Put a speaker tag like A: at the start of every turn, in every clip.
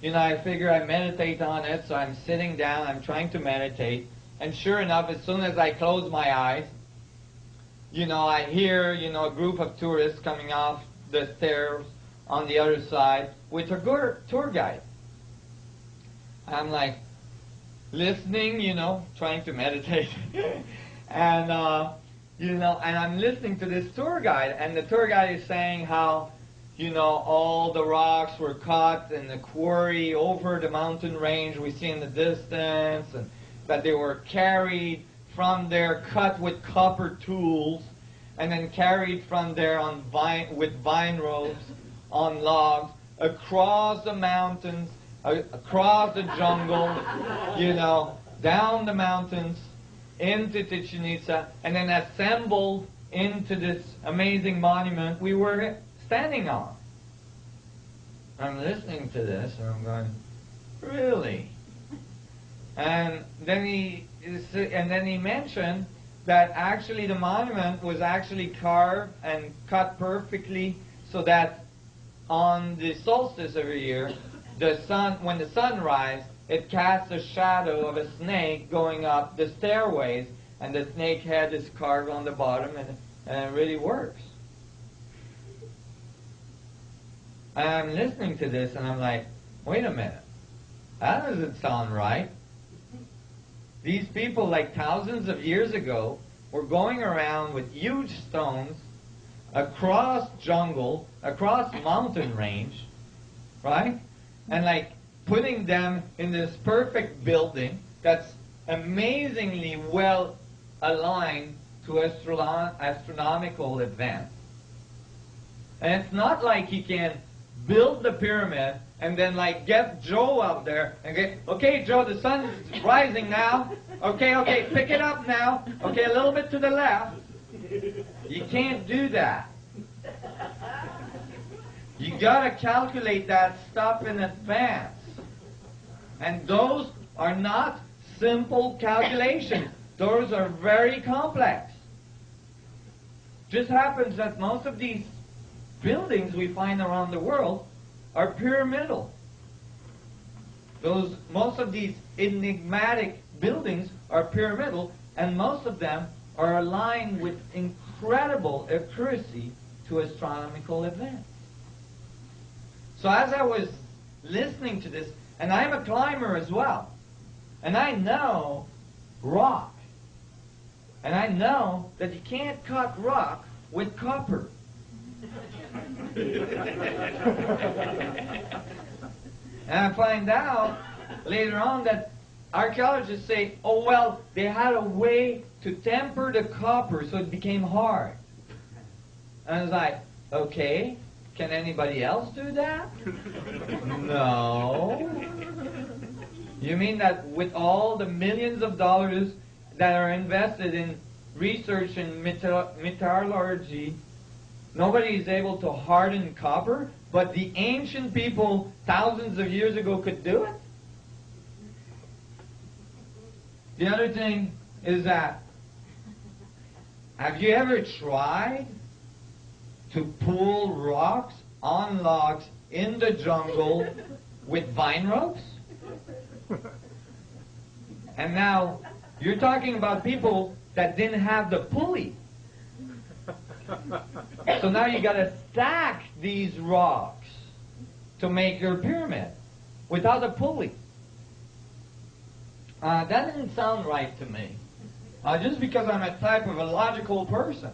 A: you know, I figure I meditate on it, so I'm sitting down, I'm trying to meditate, and sure enough, as soon as I close my eyes, you know, I hear, you know, a group of tourists coming off the stairs on the other side with a tour guide. I'm like listening, you know, trying to meditate, and you know, and I'm listening to this tour guide, and the tour guide is saying how, you know, all the rocks were cut in the quarry over the mountain range we see in the distance, and that they were carried from there, cut with copper tools, and then carried from there on with vine ropes on logs across the mountains, across the jungle, you know, down the mountains into Chichen Itza, and then assembled into this amazing monument we were standing on. I'm listening to this, and I'm going, really? And then he mentioned that actually the monument was actually carved and cut perfectly so that on the solstice every year, the sun, when the sun rises, it casts a shadow of a snake going up the stairways, and the snake head is carved on the bottom, and it really works. And I'm listening to this, and I'm like, wait a minute, that doesn't sound right. These people, like thousands of years ago, were going around with huge stones across jungle, across mountain range, right? And like putting them in this perfect building that's amazingly well aligned to astronomical advance. And it's not like he can build the pyramid and then like get Joe up there and get, okay Joe, the sun is rising now. Okay, pick it up now. Okay, a little bit to the left. You can't do that. You gotta calculate that stuff in advance. And those are not simple calculations. Those are very complex. Just happens that most of these buildings we find around the world are pyramidal. Most of these enigmatic buildings are pyramidal, and most of them are aligned with incredible accuracy to astronomical events. So as I was listening to this, and I'm a climber as well, and I know rock, and I know that you can't cut rock with copper. And I find out later on that archaeologists say, oh well, they had a way to temper the copper so it became hard. And I was like, okay, can anybody else do that? No. You mean that with all the millions of dollars that are invested in research in metallurgy, nobody is able to harden copper, but the ancient people thousands of years ago could do it? The other thing is that, have you ever tried to pull rocks on logs in the jungle with vine ropes? And now, you're talking about people that didn't have the pulley. So now you got to stack these rocks to make your pyramid without a pulley. That didn't sound right to me. Just because I'm a type of a logical person.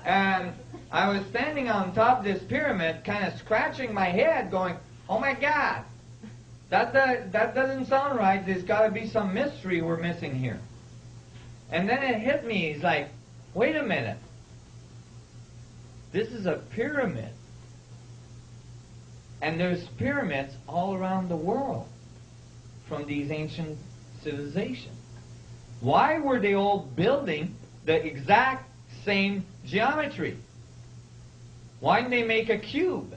A: And I was standing on top of this pyramid, kind of scratching my head, going, oh my God, that doesn't sound right. There's got to be some mystery we're missing here. And then it hit me. It's like, wait a minute. This is a pyramid. And there's pyramids all around the world from these ancient civilizations. Why were they all building the exact same geometry? Why didn't they make a cube?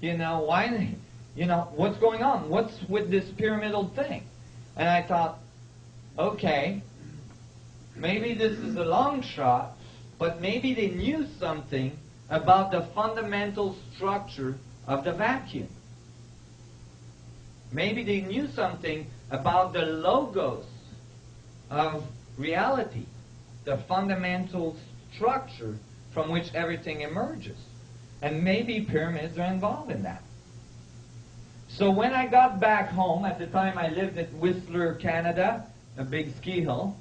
A: What's going on? What's with this pyramidal thing? And I thought, okay, maybe this is a long shot, but maybe they knew something about the fundamental structure of the vacuum. maybe they knew something about the logos of reality, the fundamental structure from which everything emerges. And maybe pyramids are involved in that. So when I got back home, at the time I lived at Whistler, Canada, a big ski hill,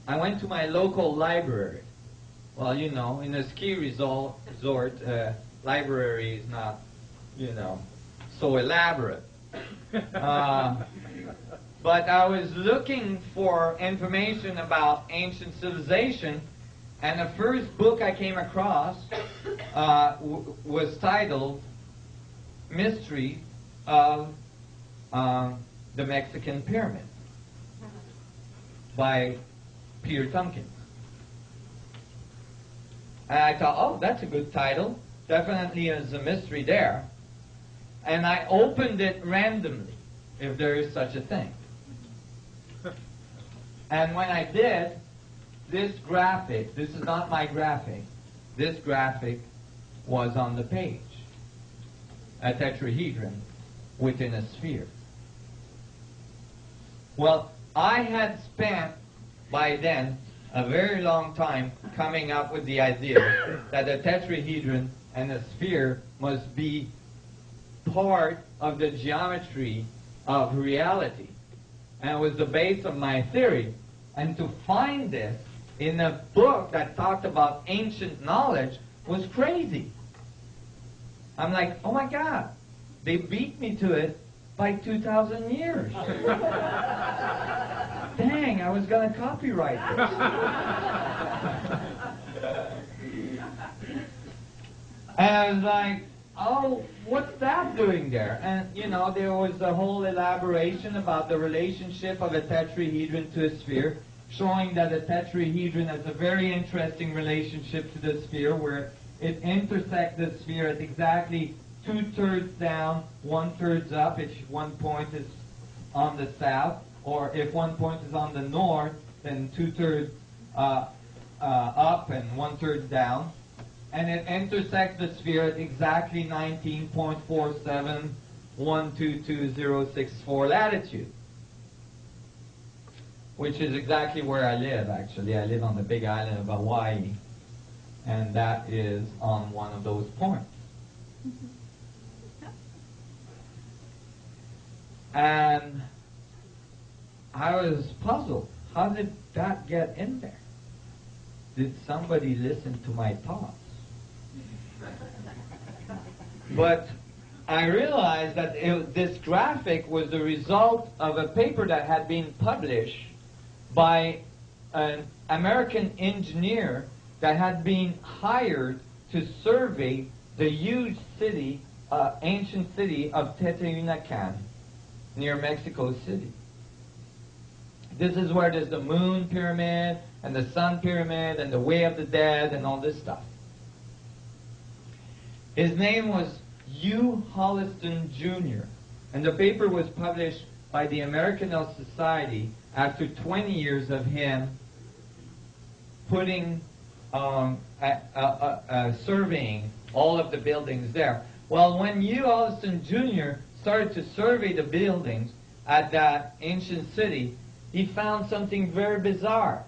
A: I went to my local library. Well, you know, in a ski resort, library is not, you know, so elaborate. But I was looking for information about ancient civilization, and the first book I came across was titled Mystery of the Mexican Pyramid by Peter Tompkins. And I thought, oh, that's a good title. Definitely is a mystery there. And I opened it randomly, if there is such a thing. And when I did, this graphic, this is not my graphic, this graphic was on the page. A tetrahedron within a sphere. Well, I had spent by then a very long time coming up with the idea that a tetrahedron and a sphere must be part of the geometry of reality. And it was the base of my theory. And to find this in a book that talked about ancient knowledge was crazy. I'm like, oh my God, they beat me to it by 2,000 years. Dang, I was going to copyright this. And I was like, oh, what's that doing there? And, you know, there was a whole elaboration about the relationship of a tetrahedron to a sphere, showing that a tetrahedron has a very interesting relationship to the sphere, where it intersects the sphere at exactly 2/3 down, 1/3 up, if one point is on the south, or if one point is on the north, then 2/3 up and 1/3 down. And it intersects the sphere at exactly 19.471222064 latitude, which is exactly where I live, actually. I live on the big island of Hawaii, and that is on one of those points. And I was puzzled. How did that get in there? Did somebody listen to my thoughts? But I realized that this graphic was the result of a paper that had been published by an American engineer that had been hired to survey the huge city, ancient city of Teotihuacan, near Mexico City. This is where there's the moon pyramid and the sun pyramid and the way of the dead and all this stuff. His name was Hugh Holliston Jr., and the paper was published by the American Society after 20 years of him putting, surveying all of the buildings there. Well, when Hugh Holliston Jr. started to survey the buildings at that ancient city, he found something very bizarre.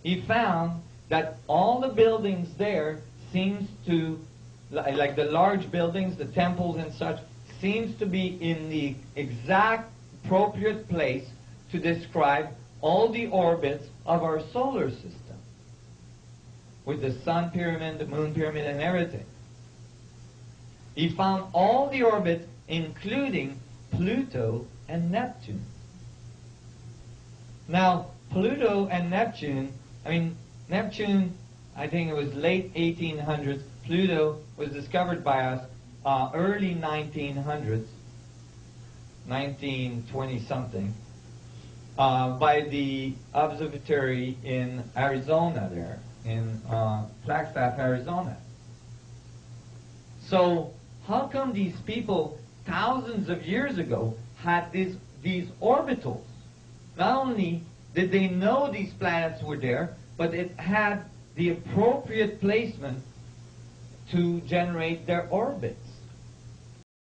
A: He found that all the buildings there seems to, like the large buildings, the temples and such, seems to be in the exact appropriate place to describe all the orbits of our solar system, with the sun pyramid, the moon pyramid, and everything. He found all the orbits, including Pluto and Neptune. Now, Pluto and Neptune, Neptune, I think it was late 1800s. Pluto was discovered by us early 1900s, 1920-something, by the observatory in Arizona there, in Flagstaff, Arizona. So, how come these people, thousands of years ago, had these orbitals? Not only did they know these planets were there, but it had the appropriate placement to generate their orbit.